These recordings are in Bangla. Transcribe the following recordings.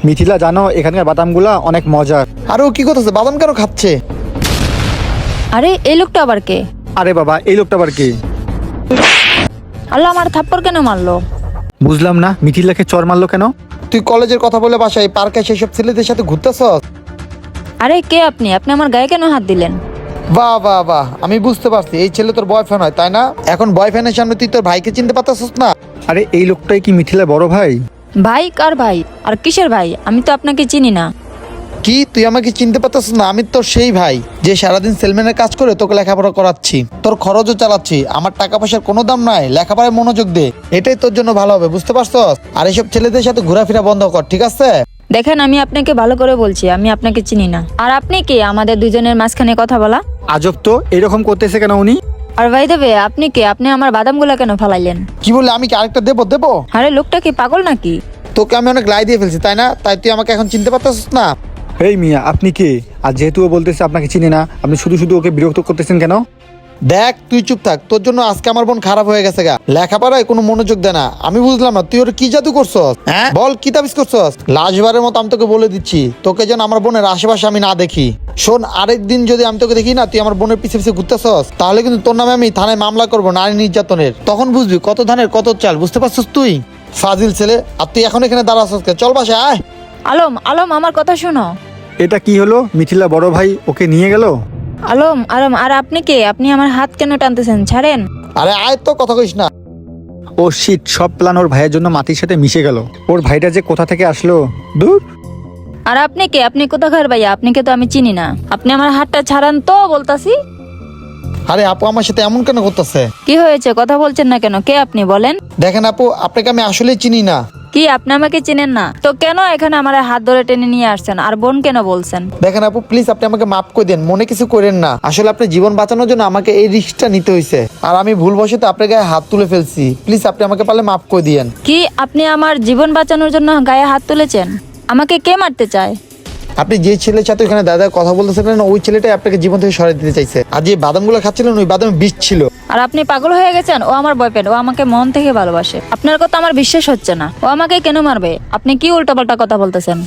মিথিলা জানো এখানকার বাদামগুলা অনেক মজার। আরে ও কি করতেছে? বাদাম কেন খাচ্ছে? আরে এই লোকটা আবার কে? আরে বাবা, এই লোকটা আবার কি? আল্লাহ, আমার থাপ্পড় কেন মারলো? বুঝলাম না, মিথিলাকে চর মারলো কেন? তুই কলেজের কথা বলে বাসায় পার্কে সেসব ছেলেদের সাথে ঘুরতেছস? আরে কে আপনি? আপনি আমার গায়ে কেন হাত দিলেন? বাহ বাহ বাহ, আমি বুঝতে পারছি এই ছেলে তোর বয়ফ্রেন্ড হয়, তাই না? এখন বয়ফ্রেন্ডের সামনে তুই তোর ভাইকে চিনতে পারতেছস না? আরে এই লোকটাই কি মিথিলা বড় ভাই? ভাই? কার ভাই? আর কিসের ভাই? আমি তো আপনাকে চিনি না। কি তুই আমাকে চিনতে পারতেছস না? আমি তোর সেই ভাই যে সারাদিন সেলম্যানের কাজ করে তোকে লেখাপড়া করাচ্ছি, তোর খরচও চালাচ্ছি। আমার টাকা পয়সার কোনো দাম নাই, লেখাপড়ায় মনোযোগ দে, এটাই তোর জন্য ভালো হবে, বুঝতে পারছস? আর এইসব ছেলেদের সাথে ঘোরাফেরা বন্ধ কর, ঠিক আছে? দেখেন, আমি আপনাকে ভালো করে বলছি, আমি আপনাকে চিনি না। আর আপনি কি আমাদের দুজনের মাঝখানে কথা বলা? আজব তো, এরকম করতেছে কেন উনি? আর ভাই দেবে, আপনি কি? আপনি আমার বাদামগুলা কেন ফালাইলেন? কি বলে? আমি কি আরেকটা দেবো? আরে লোকটা কি পাগল নাকি? তোকে আমি অনেক লাই দিয়ে ফেলছি, তাই না? তাই তুই আমাকে এখন চিনতে পারতেছস না? এই মিয়া, আপনি কে? আর যেহেতু ও বলতেছে আপনাকে চিনি না, আপনি শুধু শুধু ওকে বিরক্ত করতেছেন কেন? দেখ তুই চুপ থাক, তোর জন্য আজকে আমার বোন খারাপ হয়ে গেছে গা, লেখাপড়ায় কোনো মনোযোগ দেয় না। আমি বুঝলাম না তুই ওর কি জাদু করছস, হ্যাঁ বল কি তাবিজ করছস? লাস্টবারের মতো আমি তোকে বলে দিচ্ছি, তোকে যেন আমার বোনের আশেপাশে আমি না দেখি। শোন, আরেকদিন যদি আমি তোকে দেখি না তুই আমার বোনের পিছে পিছে ঘুরতেছস, তাহলে কিন্তু তোর নামে আমি থানায় মামলা করবো নারী নির্যাতনের। তখন বুঝবি কত ধানের কত চাল, বুঝতে পারছস তুই? ফাজিল ছেলে, আর তুই এখন এখানে দাঁড়াছস কে? চল বাসায় আয়। আলম, আলম, আমার কথা শোনো। এটা কি হলো? মিথিলা বড় ভাই ওকে নিয়ে গেল? আলম, আলম, আর আপনি কে? আপনি আমার হাত কেন টানতেছেন? ছাড়েন। আরে আয়, তো কথা কইস না। ও শিট, সব প্ল্যান ওর ভাইয়ের জন্য মাটির সাথে মিশে গেল। ওর ভাইটা যে কোথা থেকে আসলো, দূর। আর আপনি কে? আপনি কোথাকার ভাইয়া? আপনাকে তো আমি চিনি না। আপনি আমার হাতটা ছাড়ান তো, বলতাছি। আরে আপু আমার সাথে এমন কেন করতেছে? কি হয়েছে? কথা বলছেন না কেন? কে আপনি বলেন? দেখেন আপু, আপনাকে আমি আসলেই চিনি না। কি আপনি আমাকে চিনেন না? তো কেন এখানে আমার হাত ধরে টেনে নিয়ে আসছেন? আর বোন কেন বলছেন? দেখেন আপু, প্লিজ আপনি আমাকে মাফ করে দেন, মনে কিছু করেন না। আসলে আপনি জীবন বাঁচানোর জন্য আমাকে এই রিস্কটা নিতে হয়েছে, আর আমি ভুলবশত আপনার গায়ে হাত তুলে ফেলছি। প্লিজ আপনি আমাকে পারলে মাফ করে দিয়েন। কি আপনি আমার জীবন বাঁচানোর জন্য গায়ে হাত তুলেছেন? আমাকে কে মারতে চায়? আপনি যে ছেলের সাথে ওখানে দাদা কথা বলতেছিলেন ওই ছেলেটাই আপনাকে জীবন থেকে সরিয়ে দিতে চাইছে। আর যে বাদামগুলো খাচ্ছিলেন ওই বাদামে বিষ ছিল। আর আপনি পাগল হয়ে গেছেন? ও আমার বয়ফ্রেন্ড, ও আমাকে মন থেকে ভালোবাসে। আপনার কথা আমার বিশ্বাস হচ্ছে না। ও আমাকে কেন মারবে? আপনি কি উল্টাপাল্টা কথা বলতেছেন?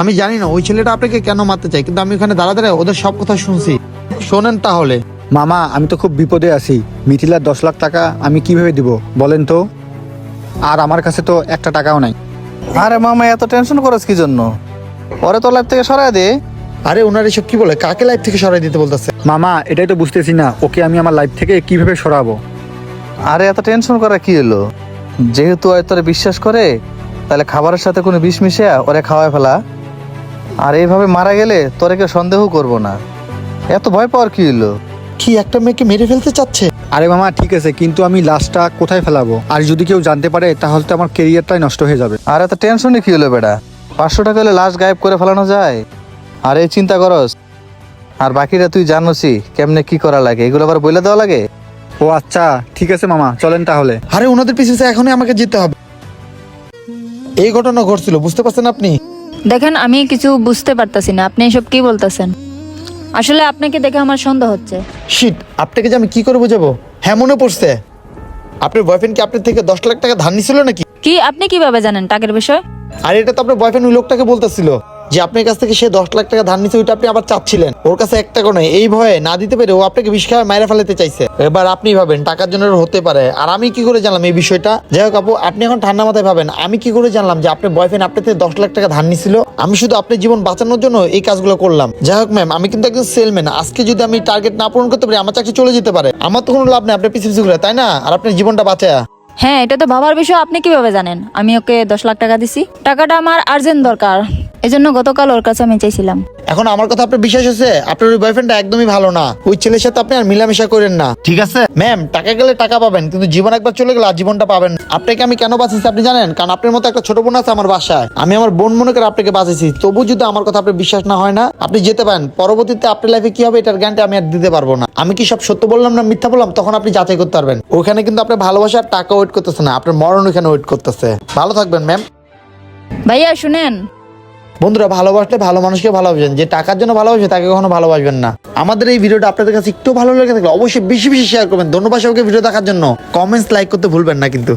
আমি জানি না ওই ছেলেটা আপনাকে কেন মারতে চাই, কিন্তু আমি ওখানে দাঁড়া দাঁড়ায় ওদের সব কথা শুনছি। শোনেন তাহলে। মামা, আমি তো খুব বিপদে আছি। মিথিলার 10 লাখ টাকা আমি কিভাবে দিব বলেন তো? আর আমার কাছে তো একটা টাকাও নাই। আরে মামা, এত টেনশন করছ কি জন্য? ওরে তো লাইফ থেকে সরাই দে। আরে ওনার এসব কি বলে? কাকে লাইফ থেকে সরাই দিতে বলতেছে? মামা, এটাই তো বুঝতেছি না, ওকে আমি আমার লাইফ থেকে কিভাবে সরাবো। আরে এত টেনশন করা কি হলো? যেহেতু ওই তোরে বিশ্বাস করে, তাহলে খাবারের সাথে কোনো বিষ মিশিয়ে ওরে খাওয়ায় ফেলা। আর এইভাবে মারা গেলে তোরে কেউ সন্দেহ করবো না। এত ভয় পাওয়ার কি হলো? কি একটা মেয়েকে মেরে ফেলতে চাচ্ছে? আরে মামা ঠিক আছে, কিন্তু আমি লাশটা কোথায় ফেলাবো? আর যদি কেউ জানতে পারে তাহলে তো আমার কেরিয়ারটাই নষ্ট হয়ে যাবে। আর এত টেনশনে কি হলো বেটা? 500 টাকা হলে লাশ গায়েব করে ফেলানো যায়? আর এই চিন্তা করস? আর বাকিটা তুই জানোসই কেমনে কি করা লাগে, এগুলো আবার বলে দেওয়া লাগে? ও আচ্ছা, ঠিক আছে মামা, চলেন তাহলে। আরে ওনাদের পিছনে এখনই আমাকে যেতে হবে। এই ঘটনা ঘটছিল, বুঝতে পারছেন আপনি? দেখেন, আমি কিছু বুঝতে পারতাছি না। আপনি এসব কি বলতেছেন? আসলে আপনাকে দেখে আমার সন্দেহ হচ্ছে। শিট, আপনাকে যে আমি কি করে বোঝাবো? হ্যাঁ মনে পড়ছে, আপনার বয়ফ্রেন্ড কি আপনার থেকে 10 লাখ টাকা ধার নিছিল নাকি? কি আপনি কিভাবে জানেন টাকার বিষয়? আর এটা তো আপনার বয়ফ্রেন্ড ওই লোকটাকে বলতেছিল যে আপনার কাছ থেকে সে 10 লাখ টাকা ধার নিছে, ওইটা আপনি আবার চাচ্ছিলেন। ওর কাছে 1 টাকা নয়, এই ভয়ে না দিতে পেরে ও আপনাকে বিষ খাওয়া মাইরা ফেলাতে চাইছে। এবার আপনি ভাবেন টাকার জন্য ওর হতে পারে, আর আমি কি করে জানলাম এই বিষয়টা? যাই হোক আপু, আপনি এখন ঠান্ডা মাথায় ভাবেন, আমি কি করে জানলাম যে আপনার বয়ফ্রেন্ড আপনার থেকে 10 লাখ টাকা ধার নিছিল? আমি শুধু আপনার জীবন বাঁচানোর জন্য এই কাজগুলো করলাম। যাই হোক ম্যাম, আমি কিন্তু একজন সেলম্যান। আজকে যদি আমি টার্গেট না পূরণ করতে পারি আমার চাকরি চলে যেতে পারে। আমার তো কোনো লাভ নেই আপনার পিছু পিছু ঘুরে, তাই না? আর আপনার জীবনটা বাঁচায়া। হ্যাঁ, এটা তো ভাবার বিষয়। আপনি কিভাবে জানেন আমি ওকে 10 লাখ টাকা দিছি? টাকাটা আমার আর্জেন্ট দরকার, এজন্য গতকাল ওর কাছে আমি চাইছিলাম। এখন আমার কথা আপনার বিশ্বাস আছে? আপনার ওই বয়ফ্রেন্ডটা একদমই ভালো না। ওই ছেলের সাথে আপনি আর মিলামেশা করেন না, ঠিক আছে ম্যাম? টাকা গেলে টাকা পাবেন, কিন্তু জীবন একবার চলে গেলে আর জীবনটা পাবেন না। আপনাকে আমি কেন বাঁচিয়েছি আপনি জানেন? কারণ আপনার মতো একটা ছোট বোন আছে আমার বাসায়। আমি আমার বোন মনে করে আপনাকে বাঁচিয়েছি। তবু যদি আমার কথা আপনার বিশ্বাস না হয় না, আপনি যেতে পারেন। পরবর্তীতে আপনার লাইফে কি হবে এটার গ্যারান্টি আমি আর দিতে পারবো না। আমি কি সব সত্য বললাম না মিথ্যা বললাম তখন আপনি যাচাই করতে পারবেন। ওখানে কিন্তু আপনার ভালোবাসার টাকা ওয়েট করতেছে না, আপনার মরণ ওখানে ওয়েট করতেছে। ভালো থাকবেন ম্যাম। ভাইয়া শুনেন, বন্ধুরা, ভালোবাসলে ভালো মানুষকে ভালোবাসবেন, যে টাকার জন্য ভালোবাসে তাকে কখনো ভালোবাসবেন না। আমাদের এই ভিডিওটা আপনাদের কাছে একটু ভালো লেগে থাকলে অবশ্যই বেশি বেশি শেয়ার করবেন। ধন্যবাদ সবাইকে ভিডিও দেখার জন্য। কমেন্টস লাইক করতে ভুলবেন না কিন্তু।